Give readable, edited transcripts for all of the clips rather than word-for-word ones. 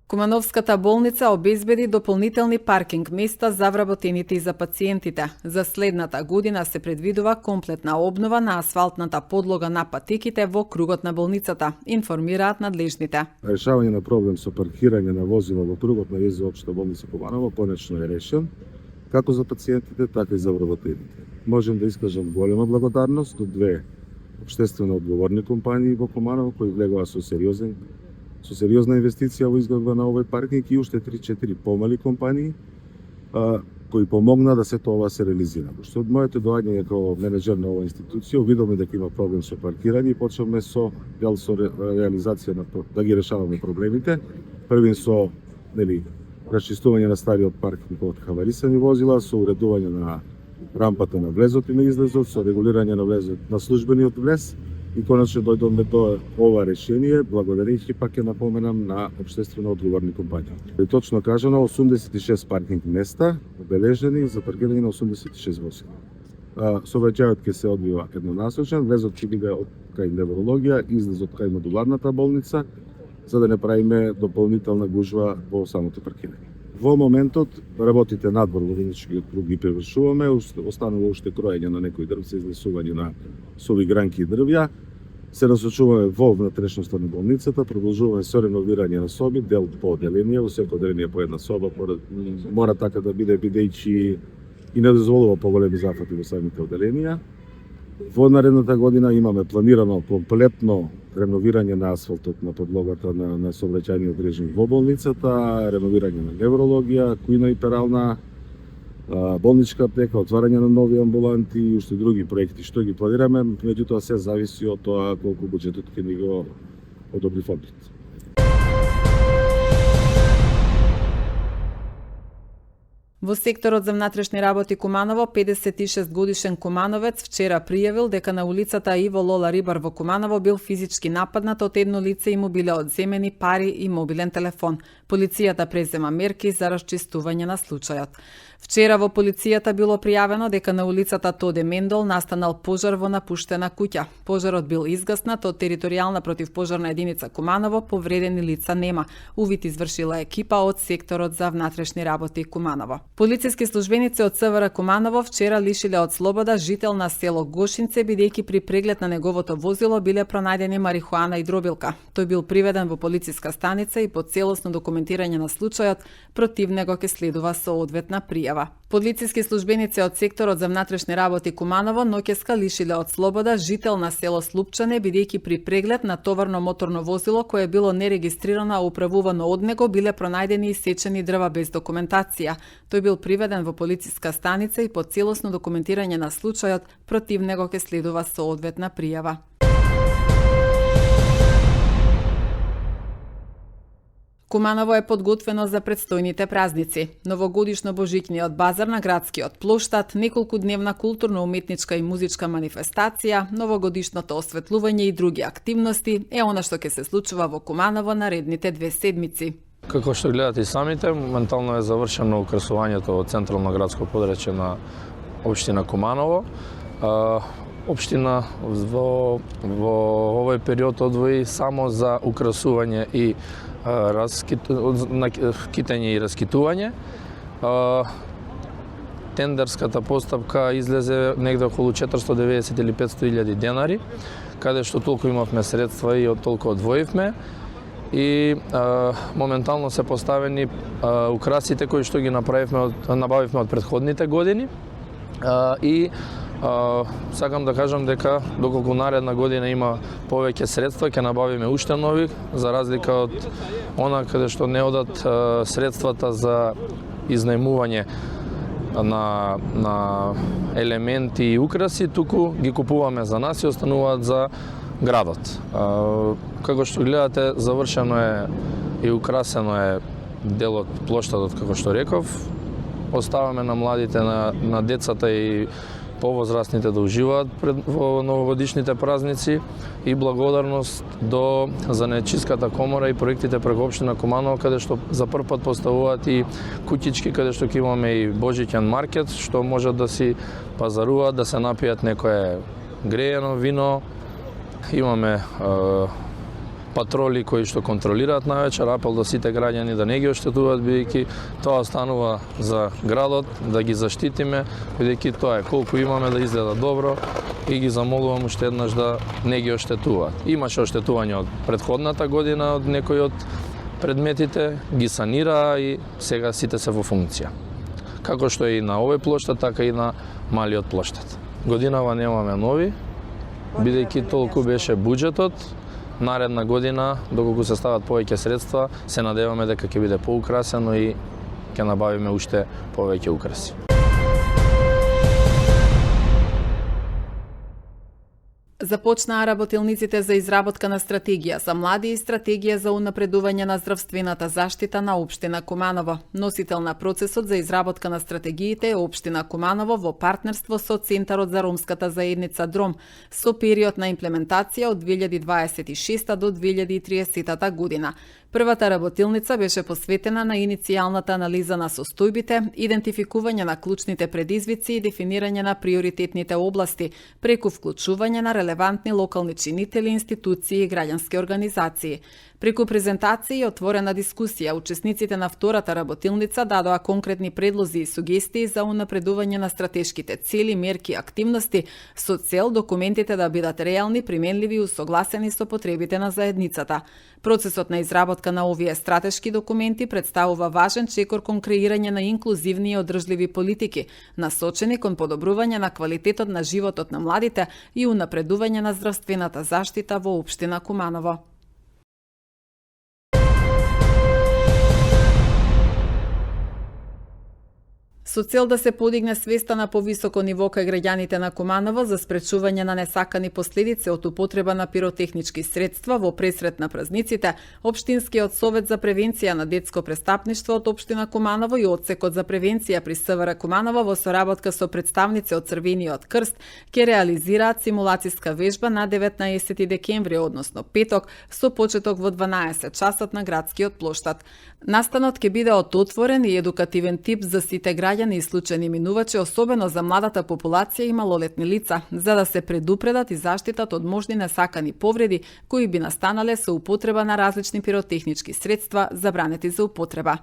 Кумановската болница обезбеди дополнителни паркинг места за вработените и за пациентите. За следната година се предвидува комплетна обнова на асфалтната подлога на патеките во кругот на болницата, информираат надлежните. Решавање на проблем со паркирање на возила во кругот на ЕЗО Општа болница Куманово конечно е решен, како за пациентите, така и за вработените. Можем да искажам голема благодарност до две општествено одговорни компании во Куманово кои влегува со сериозна инвестиција во изградба на овој паркинг и уште 3-4 помали компании кои помогна да сето ова се реализира. Што од моето доаѓање како менеджер на оваа институција увидовме дека има проблем со паркирање и почнавме со реализација да ги решаваме проблемите. Првин со расчистување на стариот паркинг од хаварисани возила, со уредување на рампата на влезот и на излезот, со регулирање на влезот на службениот влез и конечно дојдовме до ова решение, благодарејќи пак ќе напоменам на општествено одговорни компании. Точно кажано, 86 паркинг места обележени за паркирање на 86 возила. Сообраќајот ќе се одвива еднонасочен, влезот ќе биде од кај неврологија, излезот кај модуларната болница, за да не правиме дополнителна гужва во самото паркирање. Во моментот работите надвор во Виничкиот круг ги превршуваме, останува уште кроење на некои дрвца, излесување на суви гранки и дрвја. Се насочуваме во внатрешноста на болницата, продолжуваме со реновирање на соби, дел по одделение, во секој одделение по една соба, мора така да биде бидејќи и не дозволува поголеми зафати во самите одделенија. Во наредната година имаме планирано комплетно реновирање на асфалтот на подлогата на сообраќајниот режим во болницата, реновирање на неврологија, кујна и перална, болничка аптека, отварање на нови амбуланти и уште други проекти што ги планираме, меѓутоа се зависи од тоа колку буџетот ќе ни го одобри фондот. Во секторот за внатрешни работи Куманово, 56 годишен кумановец вчера пријавил дека на улицата Иво Лола Рибар во Куманово бил физички нападнат од едно лице и му биле одземени пари и мобилен телефон. Полицијата презема мерки за расчистување на случајот. Вчера во полицијата било пријавено дека на улицата Тоде Мендол настанал пожар во напуштена куќа. Пожарот бил изгаснат од територијална противпожарна единица Куманово, повредени лица нема. Увид извршила екипа од секторот за внатрешни работи Куманово. Полициски службеници од СВР Куманово вчера лишиле од слобода жител на село Гошинце, бидејќи при преглед на неговото возило биле пронајдени марихуана и дробилка. Тој бил приведен во полициска станица и по целосно документирање на случајот против него ќе следува соодветна пријава. Полициски службеници од секторот за внатрешни работи Куманово ноќеска лишиле од слобода жител на село Слупчане, бидејќи при преглед на товарно моторно возило кое било нерегистрирано а управувано од него биле пронајдени исечени дрва без документација. Тој бил приведен во полициска станица и по целосно документирање на случајот против него ќе следува соодветна пријава. Куманово е подготвено за предстојните празници. Новогодишно-божичниот базар на градскиот плоштад, неколкудневна културно-уметничка и музичка манифестација, новогодишното осветлување и други активности е она што ќе се случува во Куманово наредните 2 седмици. Како што гледате и самите, моментално е завршено украсувањето во централно градско подрачје на општина Куманово. Општина во овој период одвои само за украсување и китење и раскитување. Тендерската постапка излезе негде околу 490 или 500.000 денари, каде што толку имавме средства и од толку одвоивме. И моментално се поставени украсите кои што ги набавивме од претходните години. И сакам да кажам дека доколку наредна година има повеќе средства, ќе набавиме уште нови, за разлика од она каде што не одат средствата за изнајмување на елементи и украси, туку ги купуваме за нас и остануваат за градот. Како што гледате, завршено е и украсено е делот плоштадот, како што реков. Оставаме на младите, на децата и повозрастните да уживаат во новогодишните празници и благодарност до Занечиската комора и проектите преку општина Куманово, каде што за прв пат поставуваат и куќички, каде што ќе имаме и божиќен маркет, што можат да си пазаруваат, да се напијат некое греено вино. Имаме патроли кои што контролираат навечер, апел до сите граѓани да не ги оштетуваат, бидејќи тоа останува за градот, да ги заштитиме, бидејќи тоа е колку имаме да изгледа добро и ги замолувам уште еднаш да не ги оштетуваат. Имаше оштетување од претходната година од некои од предметите, ги санираа и сега сите се во функција. Како што е и на овој плоштад, така и на малиот плоштад. Годинава немаме нови, бидејќи толку беше буџетот. Наредна година, доколку се стават повеќе средства, се надеваме дека ќе биде поукрасено и ќе набавиме уште повеќе украси. Започнаа работилниците за изработка на стратегија за млади и стратегија за унапредување на здравствената заштита на општина Куманово. Носител на процесот за изработка на стратегиите е општина Куманово во партнерство со Центарот за ромската заедница ДРОМ, со период на имплементација од 2026 до 2030 година. Првата работилница беше посветена на иницијалната анализа на состојбите, идентификување на клучните предизвици и дефинирање на приоритетните области, преку вклучување на релевантни локални чинители, институции и граѓански организации. Преку презентација и отворена дискусија, учесниците на втората работилница дадоа конкретни предлози и сугестии за унапредување на стратешките цели, мерки и активности со цел документите да бидат реални, применливи и усогласени со потребите на заедницата. Процесот на изработка на овие стратешки документи представува важен чекор кон креирање на инклузивни и одржливи политики, насочени кон подобрување на квалитетот на животот на младите и унапредување на здравствената заштита во општина Куманово. Со цел да се подигне свеста на повисоко ниво кај граѓаните на Куманово за спречување на несакани последици од употреба на пиротехнички средства во пресрет на празниците, Општинскиот совет за превенција на детско престапништво од општина Куманово и Одсекот за превенција при СВР Куманово во соработка со представници од Црвениот крст ќе реализираат симулациска вежба на 19 декември, односно петок, со почеток во 12 часот на градскиот плоштад. Настанот ќе биде од отворен и едукативен тип за сите граѓани и случајни минувачи, особено за младата популација и малолетни лица, за да се предупредат и заштитат од можни несакани повреди кои би настанале со употреба на различни пиротехнички средства забранети за употреба.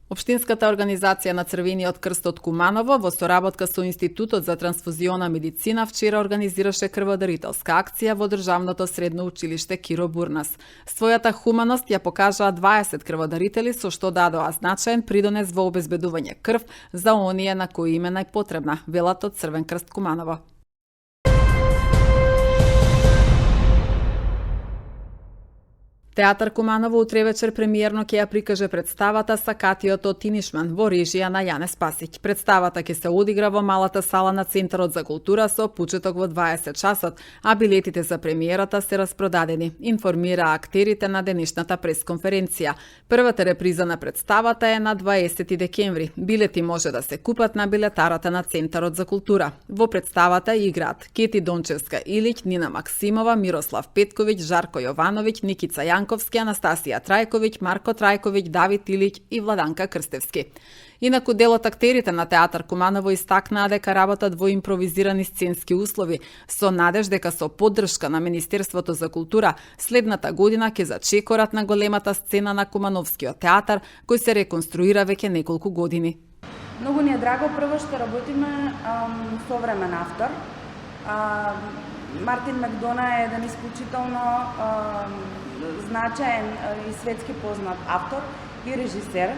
Општинската организација на Црвениот крст од Куманово во соработка со Институтот за трансфузиона медицина вчера организираше крводарителска акција во државното средно училиште Киро Бурнас. Својата хуманост ја покажаа 20 крводарители со што дадоа значаен придонес во обезбедување крв за оние на кои им е најпотребна, велат од Црвен крст Куманово. Театар Куманово утре вечер премиерно ќе ја прикаже представата Сакатиот од Тинишман во режија на Јане Спасиќ. Представата ќе се одигра во малата сала на Центарот за култура со почеток во 20 часот, а билетите за премиерата се распродадени, информираа актерите на денешната пресконференција. Првата реприза на представата е на 20 декември. Билети може да се купат на билетарата на Центарот за култура. Во представата играат Кети Дончевска-Илиќ, Нина Максимова, Мирослав Петковиќ, Жарко Јовановиќ, Никица Јанковски, Анастасија Трајковиќ, Марко Трајковиќ, Давид Илиќ и Владанка Крстевски. Инаку дел од актерите на Театар Куманово истакнаа дека работат во импровизирани сценски услови, со надеж дека со поддршка на Министерството за култура следната година ќе зачекорат на големата сцена на Кумановскиот театар, кој се реконструира веќе неколку години. Многу ни е драго прво што работиме современ автор. Мартин Макдона е еден исклучително значаен и светски познат автор и режисер,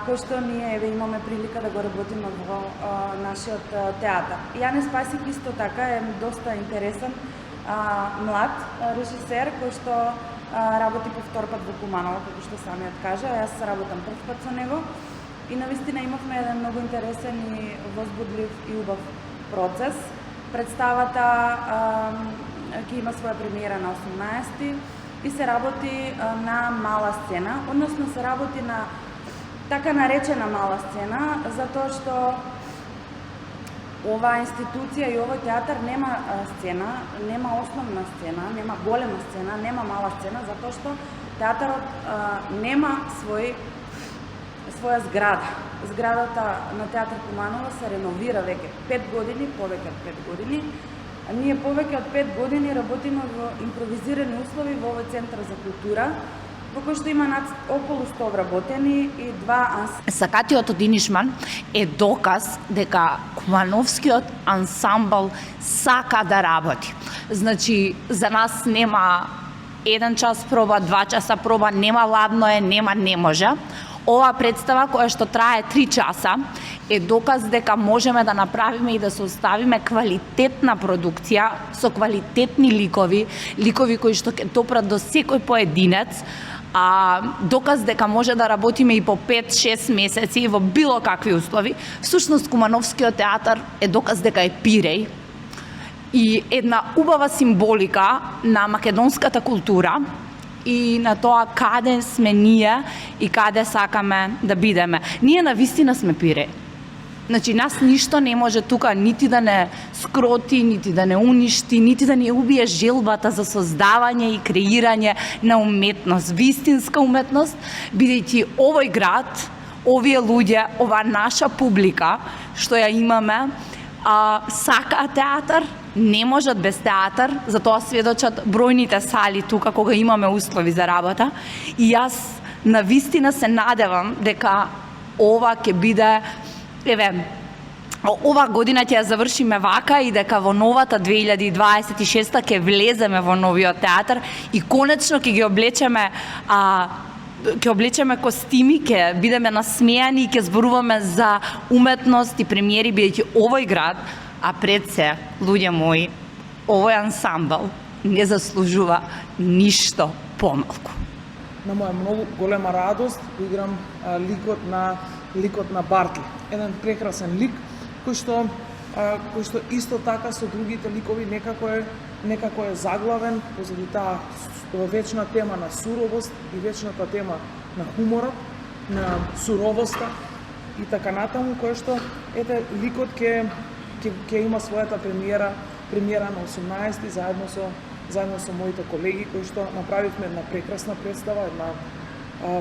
кој што ние имаме прилика да го работиме во нашиот театар. Јане Спасиќ исто така е доста интересен млад режисер кој што работи по втор пат во Куманово, како што самиот кажа. Јас работам прв пат со него и навистина имавме еден многу интересен и возбудлив и убав процес. Представата ќе има своја премиера на 18 и се работи на мала сцена, односно се работи на така наречена мала сцена, затоа што оваа институција и овој театар нема сцена, нема основна сцена, нема голема сцена, нема мала сцена, затоа што театарот нема своја зграда. Зградата на Театар Куманово се реновира веќе 5 години, повеќе од 5 години. Ние повеќе од 5 години работиме во импровизирани услови во овој центар за култура, во кој што има околу 100 вработени и 2 Сакатиот од Инишман е доказ дека Кумановскиот ансамбл сака да работи. Значи, за нас нема 1 час проба, 2 часа проба, нема ладно е, нема не може. Ова представа која што трае 3 часа е доказ дека можеме да направиме и да се оставиме квалитетна продукција со квалитетни ликови кои што ќе допрат до секој поединец, доказ дека може да работиме и по 5-6 месеци во било какви услови. Всушност Кумановскиот театар е доказ дека е Пиреј и една убава символика на македонската култура и на тоа каде сме ние и каде сакаме да бидеме. Ние навистина сме Пиреј. Значи, нас ништо не може тука нити да не скроти, нити да не уништи, нити да не убие желбата за создавање и креирање на уметност, вистинска уметност, бидејќи овој град, овие луѓе, ова наша публика што ја имаме, сака театар, не можат без театар, затоа сведочат бројните сали тука кога имаме услови за работа. И јас навистина се надевам дека ова ќе биде, ова година ќе ја завршиме вака и дека во новата 2026 ќе влеземе во новиот театар и конечно ќе ги облечеме костими, ќе бидеме насмејани и ќе зборуваме за уметност и премиери, бидејќи овој град, пред се, луѓе мои, овој ансамбл не заслужува ништо помалку. На моја многу голема радост го играм ликот на Бартли. Еден прекрасен лик кој што исто така со другите ликови некако е заглавен позади таа вечна тема на суровост и вечната тема на хуморот, на суровоста и така натаму, кој што ликот ќе има својата премиера на 18 заедно со моите колеги кои што направивме една прекрасна представа,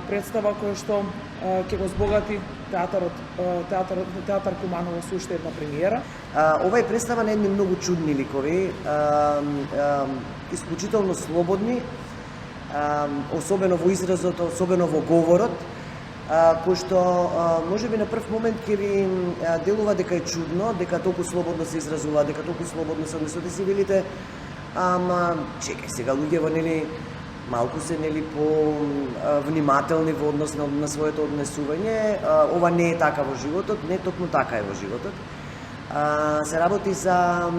представа која што ќе го збогати театар Куманово со уште една премиера. Ова е представа на едни многу чудни ликови, исклучително слободни, особено во изразот, особено во говорот, кој што можеби на прв момент ќе ви делува дека е чудно, дека толку слободно се изразува, дека толку слободно се однесува, си велите, ама чекај сега луѓево нели малку се нели по внимателни во однос на своето однесување. Ова не е така во животот, не токму така е во животот. Се работи за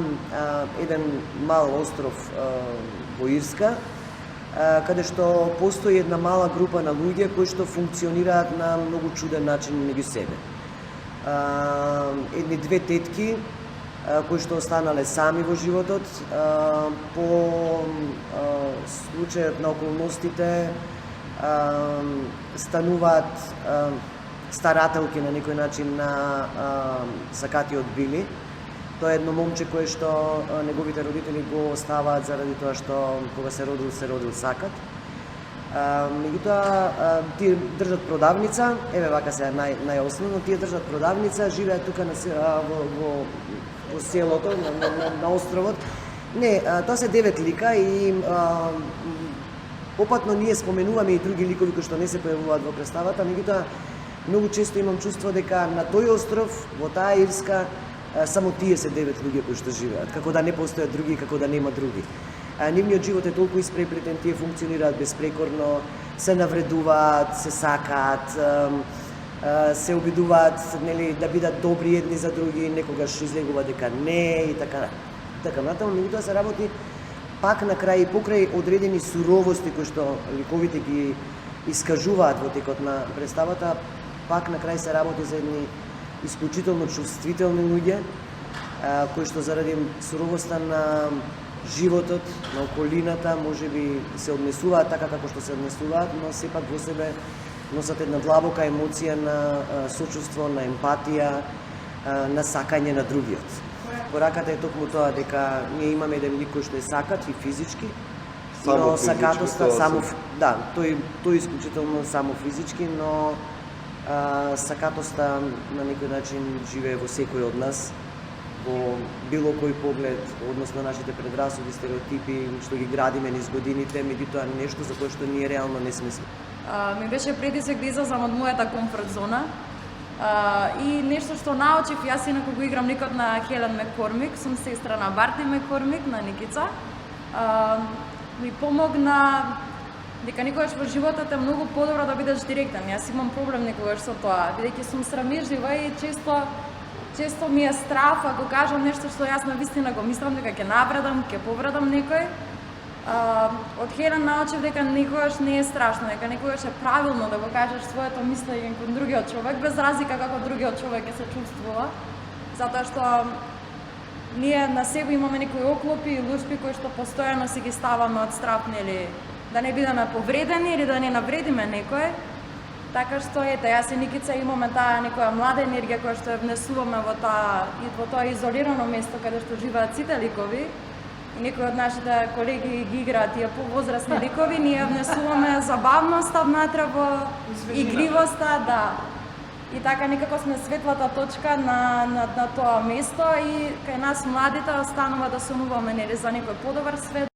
еден мал остров во Ирска, каде што постои една мала група на луѓе кои што функционираат на многу чуден начин меѓу себе. Едни 2 тетки кои што останале сами во животот, по случајот на околностите стануваат старателки на некој начин на сакатиот Били. Тоа е едно момче кое што неговите родители го оставаат заради тоа што кога се родил сакат. Меѓутоа, тие држат продавница, вака се најосновно, тие држат продавница, живеат тука во селото, на островот. Не, тоа се 9 лика и попатно ние споменуваме и други ликови кои што не се појавуваат во представата, меѓутоа многу често имам чувство дека на тој остров, во таа Ирска, само тие се 9 луѓе кои што живеат, како да не постојат други, како да нема други. Нивниот живот е толку испреплетен, тие функционираат безпрекорно, се навредуваат, се сакаат, се обидуваат нели да бидат добри едни за други, некогаш излегува дека не и така натаму. Меѓутоа се работи пак на крај и покрај одредени суровости кои што ликовите ги искажуваат во текот на представата, пак на крај се работи за едни исклучително чувствителни луѓе кои што заради суровоста на животот, на околината, можеби се однесуваат така како што се однесуваат, но сепак во себе носат една длабока емоција на сочувство, на емпатија, на сакање на другиот. Пораката е токму тоа дека ние имаме еден лик кој што е сакат и физички, но сакатоста само тој исклучително само физички, но Сакатоста на некој начин живее во секој од нас, во било кој поглед, односно нашите предрасуди, стереотипи, што ги градиме низ годините, меѓутоа нешто за кое што ние реално не сме. Ми беше предизвик да излезам од мојата комфорт зона. И нешто што научив, јас инаку го играм ликот на Хелен Меккормик, сум сестра на Барти Меккормик, на Никица. Ми помогна дека никогаш во животот е многу подобро да бидеш директен. Јас имам проблем некогаш со тоа, бидејќи сум срамежлива и често ми е страф ако кажам нешто што јас навистина го мислам дека ќе навредам, ќе повредам некој. Од Хелен научив дека никогаш не е страшно, дека никогаш е правилно да го кажеш своето мислење кон другиот човек, без разлика како другиот човек ќе се чувствува. Затоа што ние на себе имаме некои оклопи и лушпи кои што постојано си ги ставаме од страх, нели, да не бидеме повредени или да не навредиме некој. Така што ете, јас и Никица имаме таа некоја млада енергија која што ја внесуваме во тоа изолирано место каде што живеат сите ликови. И некои од нашите колеги ги играат тие повозрасни ликови, ние внесуваме забавноста внатре во игривоста, да. И така некако сме светлата точка на тоа место и кај нас младите останува да сонуваме, нели, за некој подобар свет.